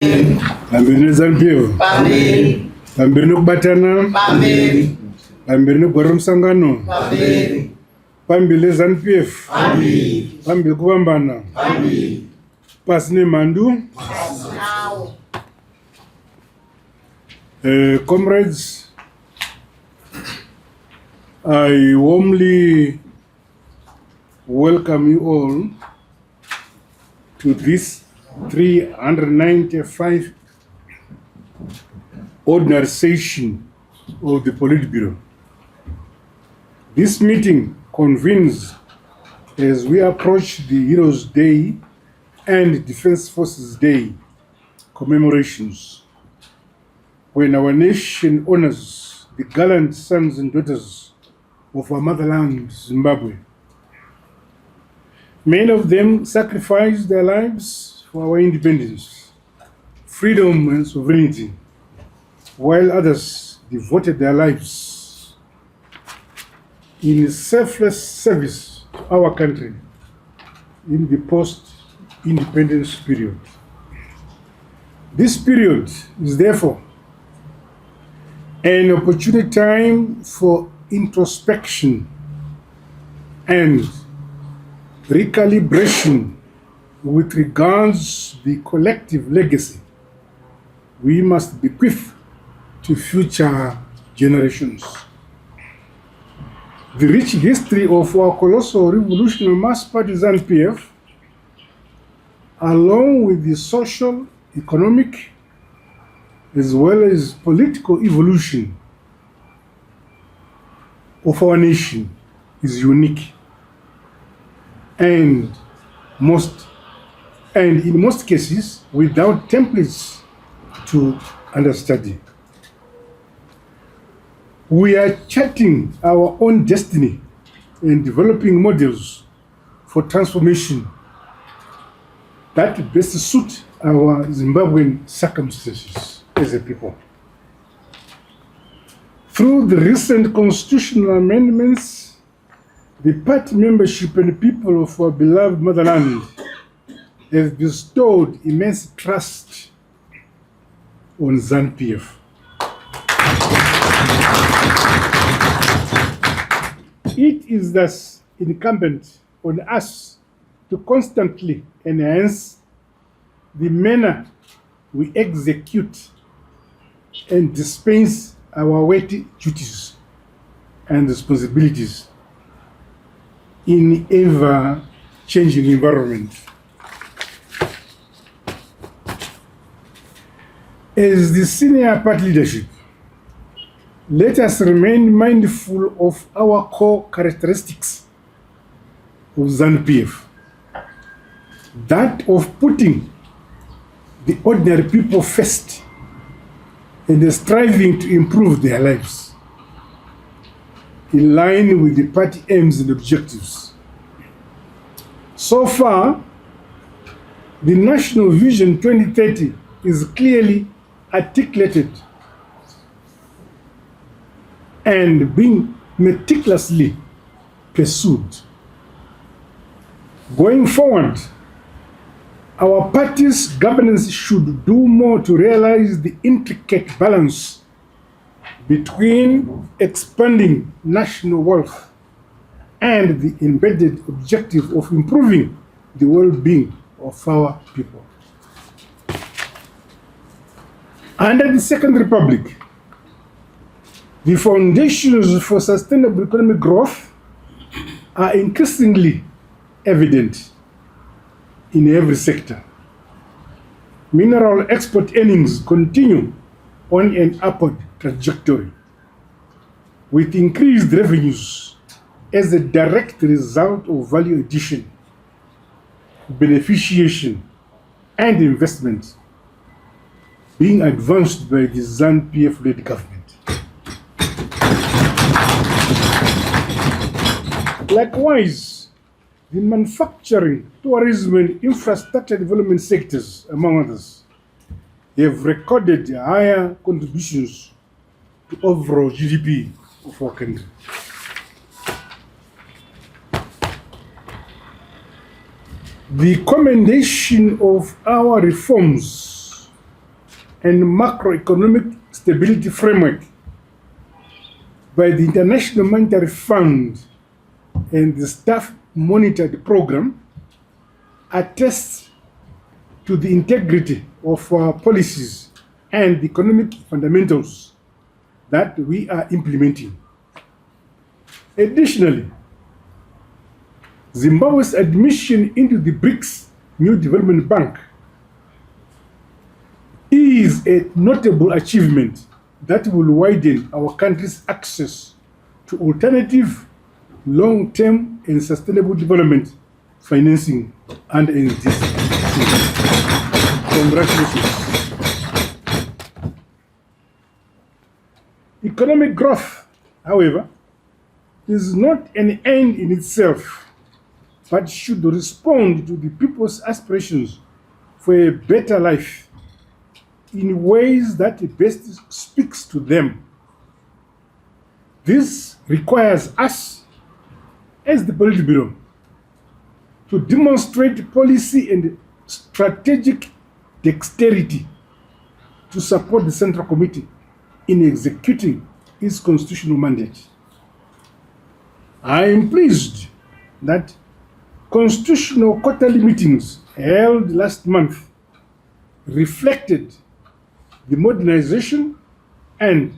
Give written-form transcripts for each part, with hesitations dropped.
Pambili Zanu-PF. Pambili kubatana. Pambili kugwara msangano. Pambili Zanu-PF. Pambili kupambana. Pasine mandu. Comrades, I warmly welcome you all to this 395 ordinary session of the Politburo. This meeting convenes as we approach the Heroes' Day and Defense Forces Day commemorations, when our nation honors the gallant sons and daughters of our motherland, Zimbabwe. Many of them sacrificed their lives for our independence, freedom, and sovereignty, while others devoted their lives in selfless service to our country in the post-independence period. This period is therefore an opportune time for introspection and recalibration with regards to the collective legacy we must bequeath to future generations. The rich history of our colossal revolutionary mass party Zanu-PF, along with the social, economic, as well as political evolution of our nation, is unique and in most cases without templates to understudy. We are charting our own destiny and developing models for transformation that best suit our Zimbabwean circumstances as a people. Through the recent constitutional amendments, the party membership and people of our beloved motherland have bestowed immense trust on Zanu-PF. It is thus incumbent on us to constantly enhance the manner we execute and dispense our weighty duties and responsibilities in ever-changing environment. As the senior party leadership, let us remain mindful of our core characteristics of Zanu-PF, that of putting the ordinary people first and striving to improve their lives in line with the party aims and objectives. So far, the National Vision 2030 is clearly articulated and being meticulously pursued. Going forward, our party's governance should do more to realize the intricate balance between expanding national wealth and the embedded objective of improving the well-being of our people. Under the Second Republic, the foundations for sustainable economic growth are increasingly evident in every sector. Mineral export earnings continue on an upward trajectory, with increased revenues as a direct result of value addition, beneficiation, and investment being advanced by the Zanu-PF-led government. Likewise, the manufacturing, tourism, and infrastructure development sectors, among others, have recorded higher contributions to overall GDP of our country. The commendation of our reforms and macroeconomic stability framework by the International Monetary Fund and the staff monitored program attests to the integrity of our policies and the economic fundamentals that we are implementing. Additionally, Zimbabwe's admission into the BRICS New Development Bank is a notable achievement that will widen our country's access to alternative, long-term, and sustainable development financing under NDC. Congratulations. Economic growth, however, is not an end in itself, but should respond to the people's aspirations for a better life in ways that best speaks to them. This requires us, as the Politburo, to demonstrate policy and strategic dexterity to support the Central Committee in executing its constitutional mandate. I am pleased that constitutional quarterly meetings held last month reflected the modernization and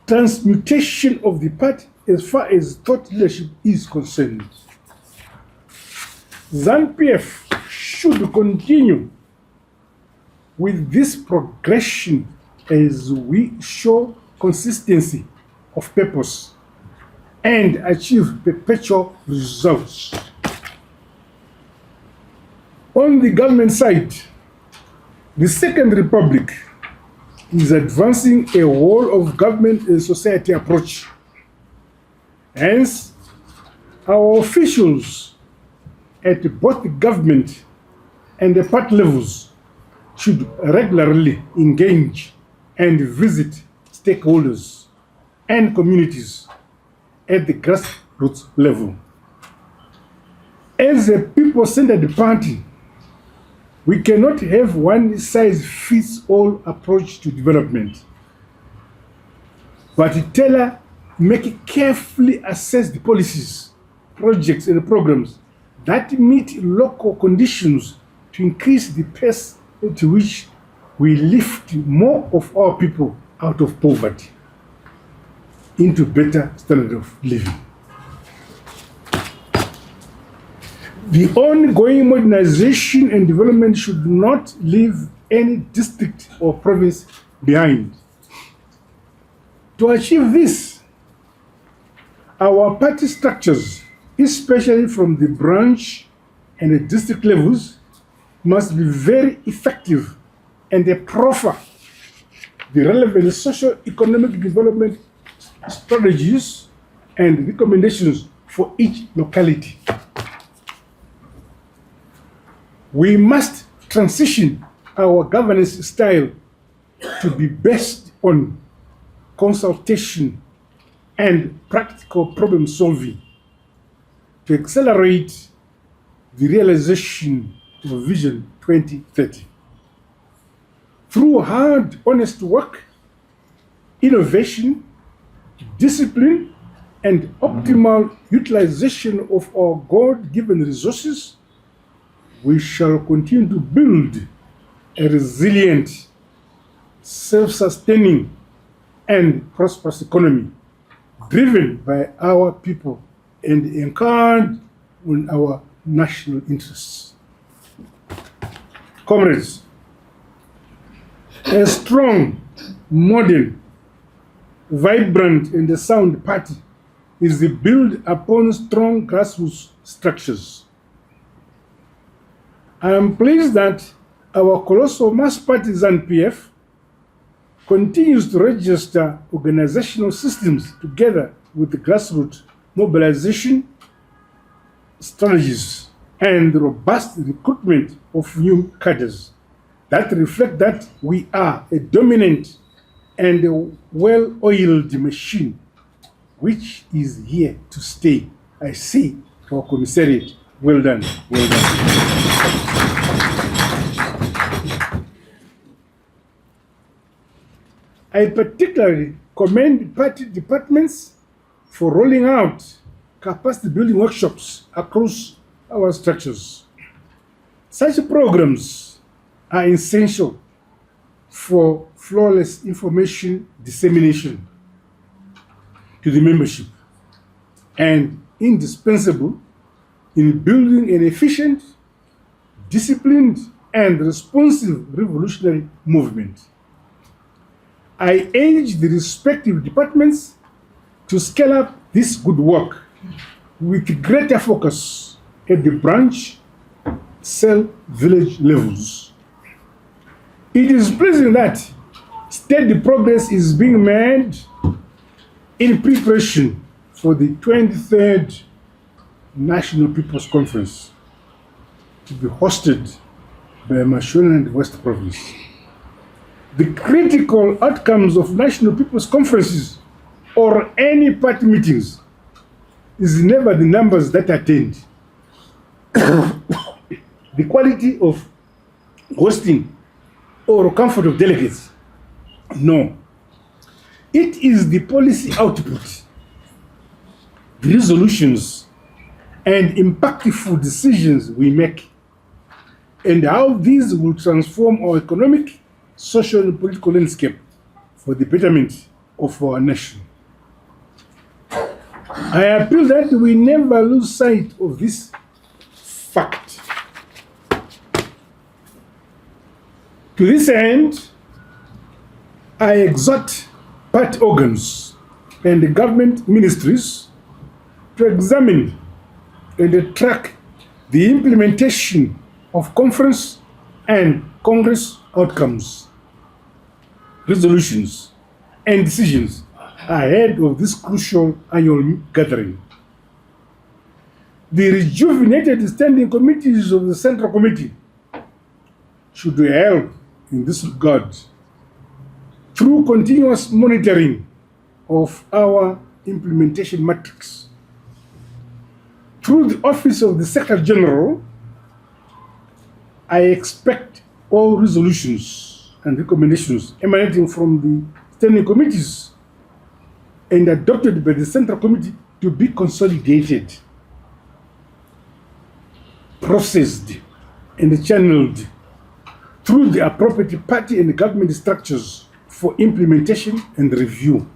transmutation of the party as far as thought leadership is concerned. Zanu-PF should continue with this progression as we show consistency of purpose and achieve perpetual results. On the government side, the Second Republic is advancing a whole of government and society approach. Hence, our officials at both the government and the party levels should regularly engage and visit stakeholders and communities at the grassroots level. As a people-centered party, we cannot have one-size-fits-all approach to development, but carefully assess the policies, projects, and programs that meet local conditions to increase the pace at which we lift more of our people out of poverty into better standard of living. The ongoing modernization and development should not leave any district or province behind. To achieve this, our party structures, especially from the branch and the district levels, must be very effective and proffer the relevant socio-economic development strategies and recommendations for each locality. We must transition our governance style to be based on consultation and practical problem solving to accelerate the realization of Vision 2030. Through hard, honest work, innovation, discipline, and optimal utilization of our God-given resources, we shall continue to build a resilient, self-sustaining, and prosperous economy driven by our people and anchored on our national interests. Comrades, a strong, modern, vibrant, and sound party is built upon strong grassroots structures. I am pleased that our colossal mass party Zanu-PF continues to register organizational systems together with the grassroots mobilization strategies and robust recruitment of new cadres that reflect that we are a dominant and a well-oiled machine which is here to stay. I say to our commissariat, well done, well done. I particularly commend party departments for rolling out capacity building workshops across our structures. Such programs are essential for flawless information dissemination to the membership and indispensable in building an efficient, disciplined, and responsive revolutionary movement. I urge the respective departments to scale up this good work with greater focus at the branch, cell, village levels. It is pleasing that steady progress is being made in preparation for the 23rd National People's Conference to be hosted by Mashonaland West Province. The critical outcomes of National People's Conferences or any party meetings is never the numbers that attend, the quality of hosting or comfort of delegates. No. It is the policy output, the resolutions, and impactful decisions we make, and how these will transform our economic, social, and political landscape for the betterment of our nation. I appeal that we never lose sight of this fact. To this end, I exhort party organs and the government ministries to examine and track the implementation of conference and Congress outcomes, resolutions, and decisions ahead of this crucial annual gathering. The rejuvenated standing committees of the Central Committee should help in this regard through continuous monitoring of our implementation matrix. Through the Office of the Secretary General, I expect all resolutions and recommendations emanating from the standing committees and adopted by the Central Committee to be consolidated, processed, and channeled through the appropriate party and government structures for implementation and review.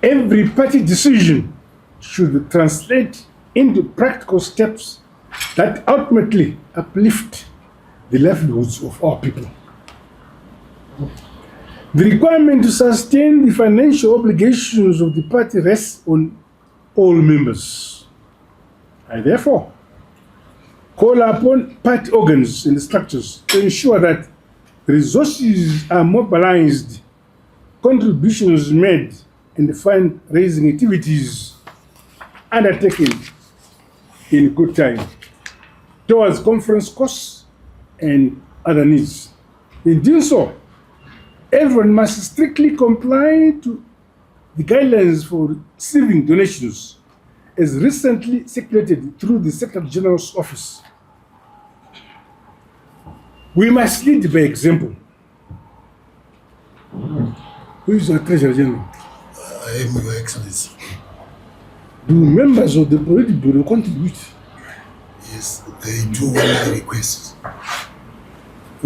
Every party decision should translate into practical steps that ultimately uplift the livelihoods of our people. The requirement to sustain the financial obligations of the party rests on all members. I therefore call upon party organs and structures to ensure that resources are mobilized, contributions made, and fundraising activities undertaken in good time towards conference costs and other needs. In doing so, everyone must strictly comply to the guidelines for receiving donations as recently circulated through the Secretary General's office. We must lead by example. Who is our Treasurer General? I am, Your Excellency. Do members of the Political Bureau contribute? Yes, they do when I request.